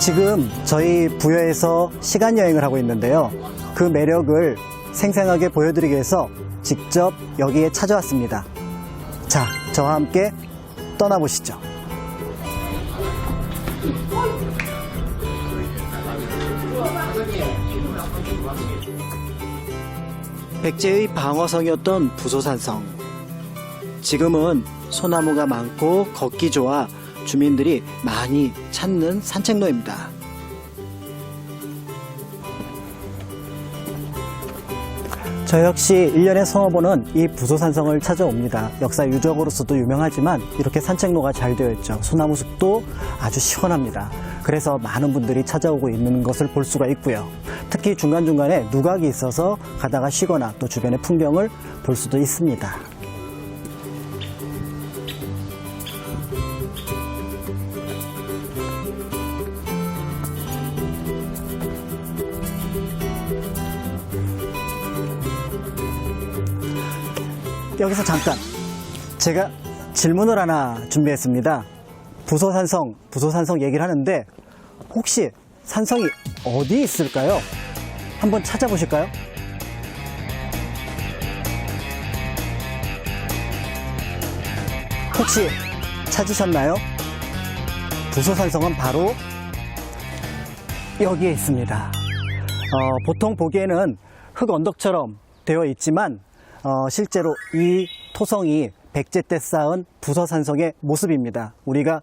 지금 저희 부여에서 시간여행을 하고 있는데요. 그 매력을 생생하게 보여드리기 위해서 직접 여기에 찾아왔습니다. 자, 저와 함께 떠나보시죠. 백제의 방어성이었던 부소산성. 지금은 소나무가 많고 걷기 좋아 주민들이 많이 찾는 산책로입니다. 저 역시 1년에 서너 번은 이 부소산성을 찾아옵니다. 역사 유적으로서도 유명하지만 이렇게 산책로가 잘 되어 있죠. 소나무 숲도 아주 시원합니다. 그래서 많은 분들이 찾아오고 있는 것을 볼 수가 있고요. 특히 중간중간에 누각이 있어서 가다가 쉬거나 또 주변의 풍경을 볼 수도 있습니다. 여기서 잠깐 제가 질문을 하나 준비했습니다. 부소산성 얘기를 하는데 혹시 산성이 어디 있을까요? 한번 찾아보실까요? 혹시 찾으셨나요? 부소산성은 바로 여기에 있습니다. 보통 보기에는 흙 언덕처럼 되어 있지만 실제로 이 토성이 백제 때 쌓은 부소산성의 모습입니다. 우리가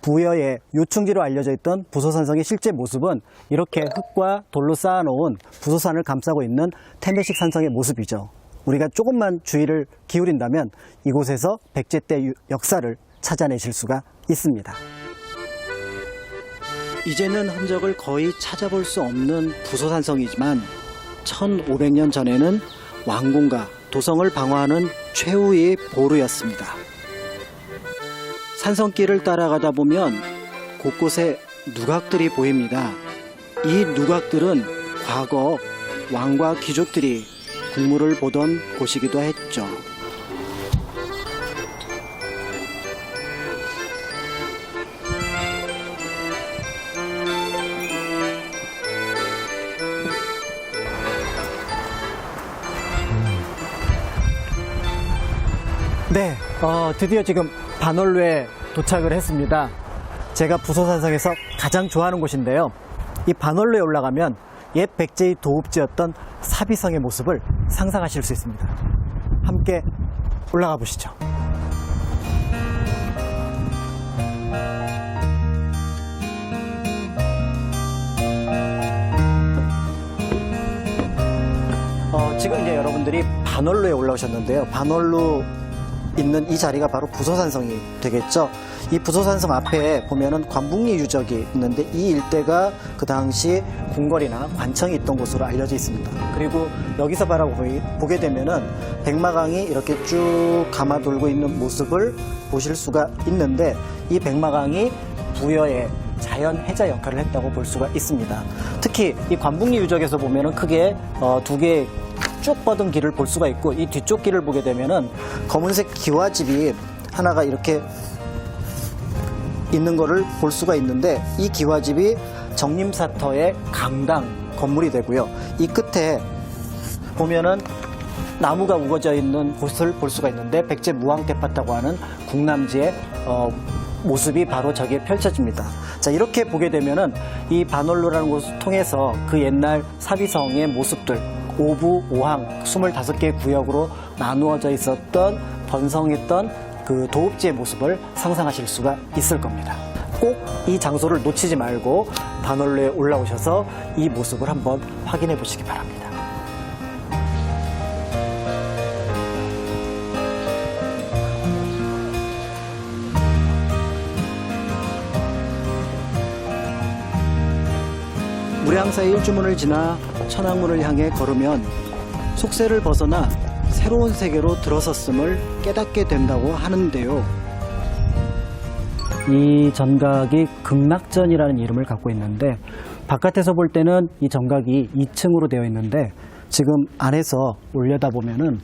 부여의 요충지로 알려져 있던 부소산성의 실제 모습은 이렇게 흙과 돌로 쌓아놓은 부소산을 감싸고 있는 태매식 산성의 모습이죠. 우리가 조금만 주의를 기울인다면 이곳에서 백제 때 역사를 찾아내실 수가 있습니다. 이제는 흔적을 거의 찾아볼 수 없는 부소산성이지만 1500년 전에는 왕궁과 도성을 방어하는 최후의 보루였습니다. 산성길을 따라가다 보면 곳곳에 누각들이 보입니다. 이 누각들은 과거 왕과 귀족들이 국물을 보던 곳이기도 했죠. 네, 드디어 지금 반월로에 도착을 했습니다. 제가 부소산성에서 가장 좋아하는 곳인데요. 이 반월로에 올라가면 옛 백제의 도읍지였던 사비성의 모습을 상상하실 수 있습니다. 함께 올라가 보시죠. 지금 이제 여러분들이 반월로에 올라오셨는데요. 반월로 있는 이 자리가 바로 부소산성이 되겠죠. 이 부소산성 앞에 보면은 관북리 유적이 있는데 이 일대가 그 당시 궁궐이나 관청이 있던 곳으로 알려져 있습니다. 그리고 여기서 바라보게 되면은 백마강이 이렇게 쭉 감아돌고 있는 모습을 보실 수가 있는데 이 백마강이 부여의 자연 해자 역할을 했다고 볼 수가 있습니다. 특히 이 관북리 유적에서 보면은 크게 두 개의 쭉 뻗은 길을 볼 수가 있고 이 뒤쪽 길을 보게 되면은 검은색 기와집이 하나가 이렇게 있는 거를 볼 수가 있는데 이 기와집이 정림사터의 강당 건물이 되고요. 이 끝에 보면은 나무가 우거져 있는 곳을 볼 수가 있는데 백제 무왕대파라고 하는 궁남지의 모습이 바로 저기에 펼쳐집니다. 자, 이렇게 보게 되면은 이 반월로라는 곳을 통해서 그 옛날 사비성의 모습들 오부, 오항 25개의 구역으로 나누어져 있었던 번성했던 그 도읍지의 모습을 상상하실 수가 있을 겁니다. 꼭 이 장소를 놓치지 말고 반월로에 올라오셔서 이 모습을 한번 확인해 보시기 바랍니다. 무량사의 일주문을 지나 천왕문을 향해 걸으면 속세를 벗어나 새로운 세계로 들어섰음을 깨닫게 된다고 하는데요. 이 전각이 극락전이라는 이름을 갖고 있는데 바깥에서 볼 때는 이 전각이 2층으로 되어 있는데 지금 안에서 올려다보면은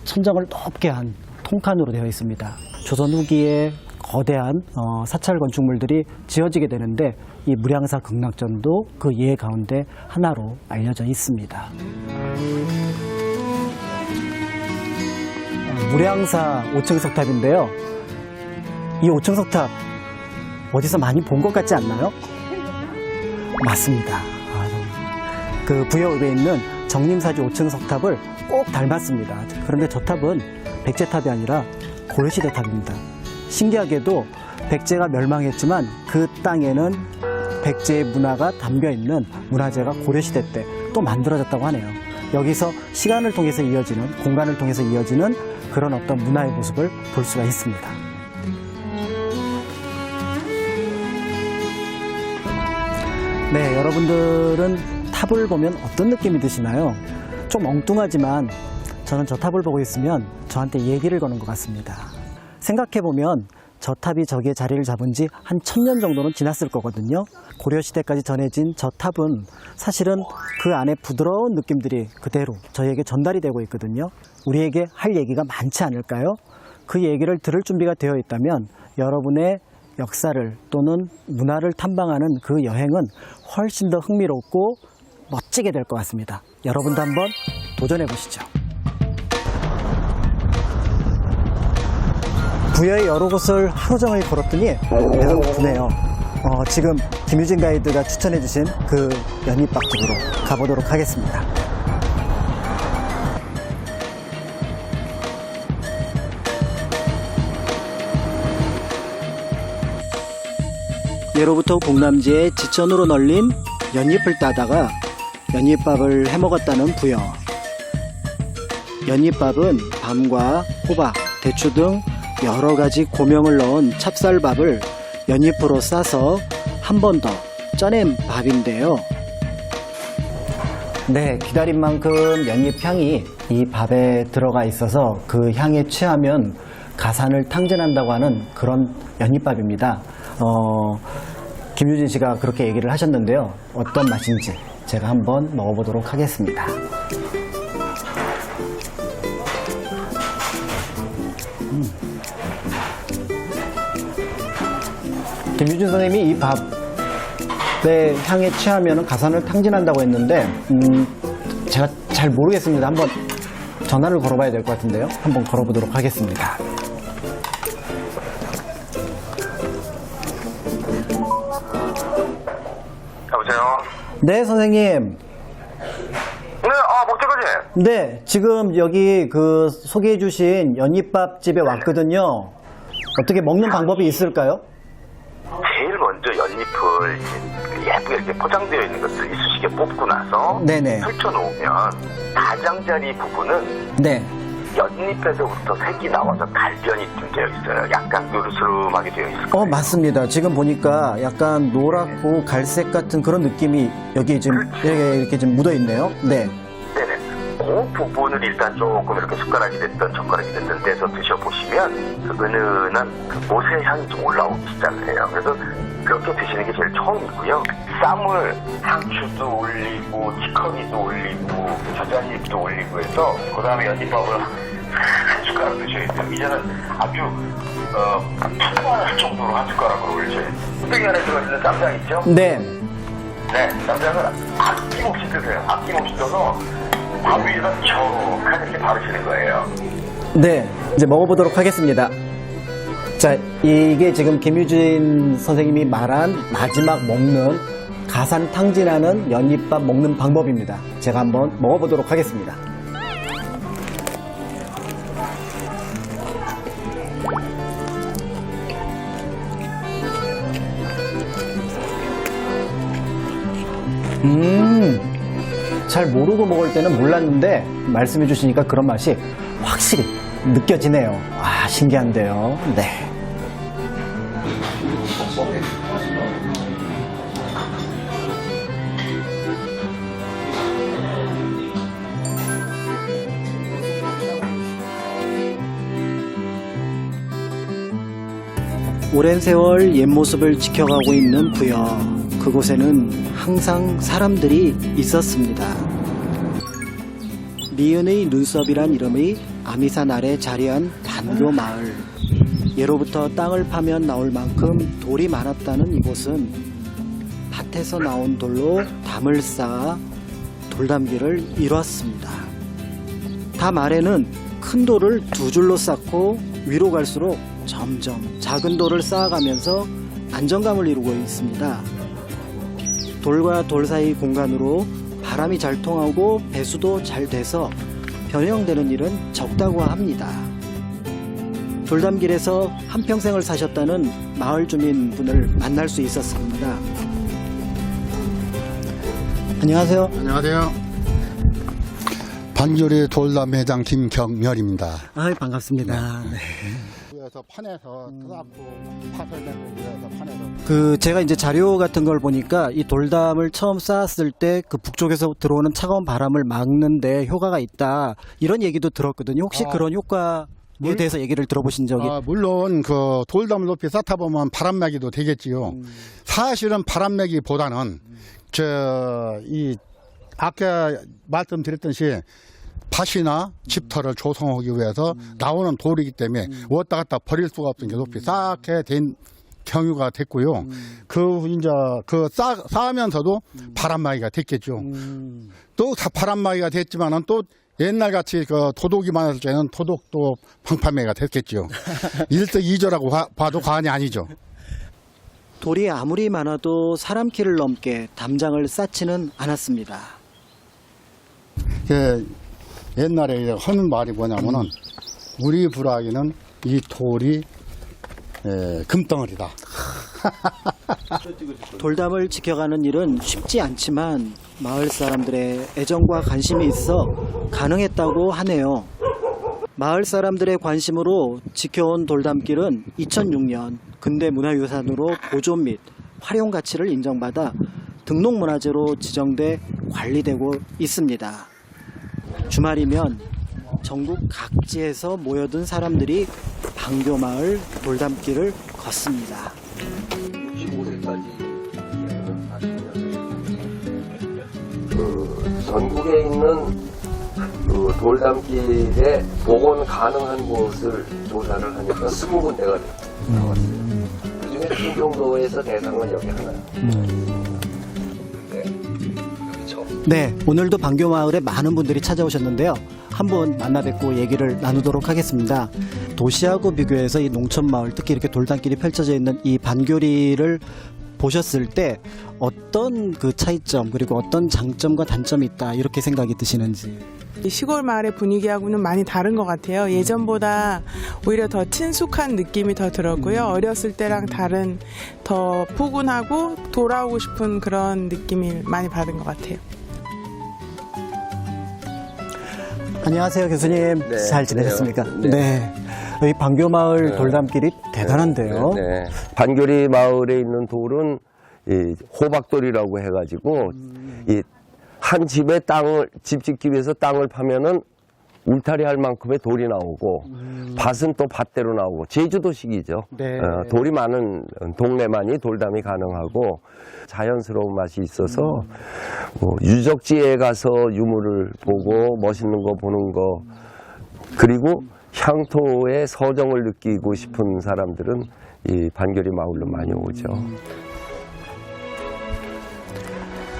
천정을 높게 한 통칸으로 되어 있습니다. 조선 후기에 거대한 사찰 건축물들이 지어지게 되는데 이 무량사 극락전도 그 예 가운데 하나로 알려져 있습니다. 무량사 5층 석탑인데요. 이 5층 석탑 어디서 많이 본 것 같지 않나요? 맞습니다. 그 부여읍에 있는 정림사지 5층 석탑을 꼭 닮았습니다. 그런데 저 탑은 백제탑이 아니라 고려시대 탑입니다. 신기하게도 백제가 멸망했지만 그 땅에는 백제의 문화가 담겨있는 문화재가 고려시대 때 또 만들어졌다고 하네요. 여기서 시간을 통해서 이어지는, 공간을 통해서 이어지는 그런 어떤 문화의 모습을 볼 수가 있습니다. 네, 여러분들은 탑을 보면 어떤 느낌이 드시나요? 좀 엉뚱하지만 저는 저 탑을 보고 있으면 저한테 얘기를 거는 것 같습니다. 생각해보면 저 탑이 저기에 자리를 잡은 지 한 1000년 정도는 지났을 거거든요. 고려시대까지 전해진 저 탑은 사실은 그 안에 부드러운 느낌들이 그대로 저희에게 전달이 되고 있거든요. 우리에게 할 얘기가 많지 않을까요? 그 얘기를 들을 준비가 되어 있다면 여러분의 역사를 또는 문화를 탐방하는 그 여행은 훨씬 더 흥미롭고 멋지게 될 것 같습니다. 여러분도 한번 도전해 보시죠. 부여의 여러 곳을 하루 종일 걸었더니 배가 고프네요. 지금 김유진 가이드가 추천해 주신 그 연잎밥 집으로 가보도록 하겠습니다. 예로부터 공남지에 지천으로 널린 연잎을 따다가 연잎밥을 해먹었다는 부여. 연잎밥은 밤과 호박, 대추 등 여러 가지 고명을 넣은 찹쌀밥을 연잎으로 싸서 한 번 더 쪄낸 밥인데요. 네, 기다린 만큼 연잎 향이 이 밥에 들어가 있어서 그 향에 취하면 가산을 탕진한다고 하는 그런 연잎밥입니다. 김유진 씨가 그렇게 얘기를 하셨는데요. 어떤 맛인지 제가 한번 먹어보도록 하겠습니다. 김유진 선생님이 이 밥의 향에 취하면 가산을 탕진한다고 했는데 제가 잘 모르겠습니다. 한번 전화를 걸어봐야 될 것 같은데요. 한번 걸어보도록 하겠습니다. 여보세요? 네, 선생님. 네, 목재까지. 네, 지금 여기 그 소개해주신 연잎밥 집에 왔거든요. 어떻게 먹는 방법이 있을까요? 제일 먼저 연잎을 예쁘게 이렇게 포장되어 있는 것을 이쑤시개 뽑고 나서 네네. 펼쳐놓으면 가장자리 부분은 네. 연잎에서부터 색이 나와서 갈변이 좀 되어 있어요. 약간 노르스름하게 되어 있을 거예요. 맞습니다. 지금 보니까 약간 노랗고 갈색 같은 그런 느낌이 여기 지금 이렇게 좀 묻어 있네요. 네. 네네. 그 부분을 일단 조금 이렇게 숟가락이 됐든 젓가락이 됐든 떼서 드셔보시면 그 은은한 그 모세 향이 좀 올라오기 시작을 해요. 그래서 그렇게 드시는 게 제일 처음이고요. 쌈을 상추도 올리고 치커기도 올리고 저잣잎도 올리고 해서 그 다음에 연잎밥을 한 숟가락 드셔야 돼요. 이제는 아주 풍부할 정도로 한 숟가락으로 올리셔야 돼요. 뚝배기 안에 들어있는 쌈장 있죠? 네. 네, 쌈장을 아낌없이 드세요. 아낌없이 떠서 밥 위에다 촉하게 이렇게 바르시는 거예요. 네. 이제 먹어보도록 하겠습니다. 자, 이게 지금 김유진 선생님이 말한 마지막 먹는 가산 탕진하는 연잎밥 먹는 방법입니다. 제가 한번 먹어보도록 하겠습니다. 잘 모르고 먹을 때는 몰랐는데 말씀해 주시니까 그런 맛이 확실히 느껴지네요. 와, 신기한데요. 네. 오랜 세월 옛 모습을 지켜가고 있는 부여. 그곳에는 항상 사람들이 있었습니다. 미은의 눈썹이란 이름의 아미산 아래 자리한 반교 마을. 예로부터 땅을 파면 나올 만큼 돌이 많았다는 이곳은 밭에서 나온 돌로 담을 쌓아 돌담길을 이뤘습니다. 담 아래는 큰 돌을 두 줄로 쌓고 위로 갈수록 점점 작은 돌을 쌓아가면서 안정감을 이루고 있습니다. 돌과 돌 사이 공간으로 바람이 잘 통하고 배수도 잘 돼서 변형되는 일은 적다고 합니다. 돌담길에서 한평생을 사셨다는 마을 주민분을 만날 수 있었습니다. 안녕하세요. 안녕하세요. 반교리 돌담 회장 김경렬입니다. 반갑습니다. 네. 그래서 판에서 뜨겁고 파설된 거에서 판에서 제가 이제 자료 같은 걸 보니까 이 돌담을 처음 쌓았을 때 그 북쪽에서 들어오는 차가운 바람을 막는데 효과가 있다 이런 얘기도 들었거든요. 혹시 그런 효과에 대해서 얘기를 들어보신 적이? 물론 그 돌담을 높이 쌓다 보면 바람막이도 되겠지요. 사실은 바람막이보다는 이 아까 말씀드렸듯이 밭이나 집터를 조성하기 위해서 나오는 돌이기 때문에 왔다 갔다 버릴 수가 없으니까 높이 쌓게 된 경우가 됐고요. 쌓으면서도 바람막이가 됐겠죠. 또 바람막이가 됐지만은 또 옛날 같이 그 도둑이 많았을 때는 도둑도 방파매가 됐겠죠. 일석이조라고 봐도 과언이 아니죠. 돌이 아무리 많아도 사람 키를 넘게 담장을 쌓지는 않았습니다. 옛날에 하는 말이 뭐냐면은 우리 부라기는 이 돌이 금덩어리다. 돌담을 지켜가는 일은 쉽지 않지만 마을 사람들의 애정과 관심이 있어 가능했다고 하네요. 마을 사람들의 관심으로 지켜온 돌담길은 2006년 근대문화유산으로 보존 및 활용 가치를 인정받아 등록문화재로 지정돼 관리되고 있습니다. 주말이면 전국 각지에서 모여든 사람들이 방교마을 돌담길을 걷습니다. 65세까지 전국에 있는 그 돌담길에 복원 가능한 곳을 조사를 하니까 20군데가 나왔어요. 그중에 충청도에서 대상은 여기 하나요. 네, 오늘도 방교마을에 많은 분들이 찾아오셨는데요. 한번 만나 뵙고 얘기를 나누도록 하겠습니다. 도시하고 비교해서 이 농촌마을, 특히 이렇게 돌담길이 펼쳐져 있는 이 반교리를 보셨을 때 어떤 그 차이점 그리고 어떤 장점과 단점이 있다 이렇게 생각이 드시는지. 시골 마을의 분위기하고는 많이 다른 것 같아요. 예전보다 오히려 더 친숙한 느낌이 더 들었고요. 어렸을 때랑 다른 더 포근하고 돌아오고 싶은 그런 느낌을 많이 받은 것 같아요. 안녕하세요, 교수님. 네, 잘 지내셨습니까? 네. 네. 이 방교마을 돌담길이 대단한데요. 네. 반교리 마을에 있는 돌은 이 호박돌이라고 해가지고 이 한 집에 집 짓기 위해서 땅을 파면은 울타리 할 만큼의 돌이 나오고 밭은 또 밭대로 나오고 제주도식이죠. 네. 돌이 많은 동네만이 돌담이 가능하고 자연스러운 맛이 있어서 뭐 유적지에 가서 유물을 보고 멋있는 거 보는 거 그리고 향토의 서정을 느끼고 싶은 사람들은 이 반교리 마을로 많이 오죠.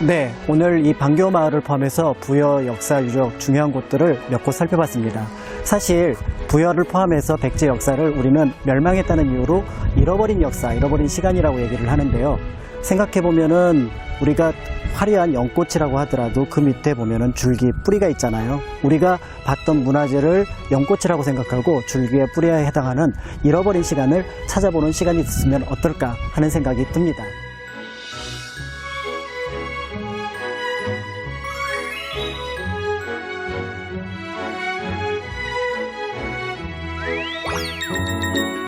네, 오늘 이 방교마을을 포함해서 부여, 역사, 유적 중요한 곳들을 몇 곳 살펴봤습니다. 사실 부여를 포함해서 백제 역사를 우리는 멸망했다는 이유로 잃어버린 역사, 잃어버린 시간이라고 얘기를 하는데요. 생각해보면은 우리가 화려한 연꽃이라고 하더라도 그 밑에 보면은 줄기 뿌리가 있잖아요. 우리가 봤던 문화재를 연꽃이라고 생각하고 줄기의 뿌리에 해당하는 잃어버린 시간을 찾아보는 시간이 있으면 어떨까 하는 생각이 듭니다.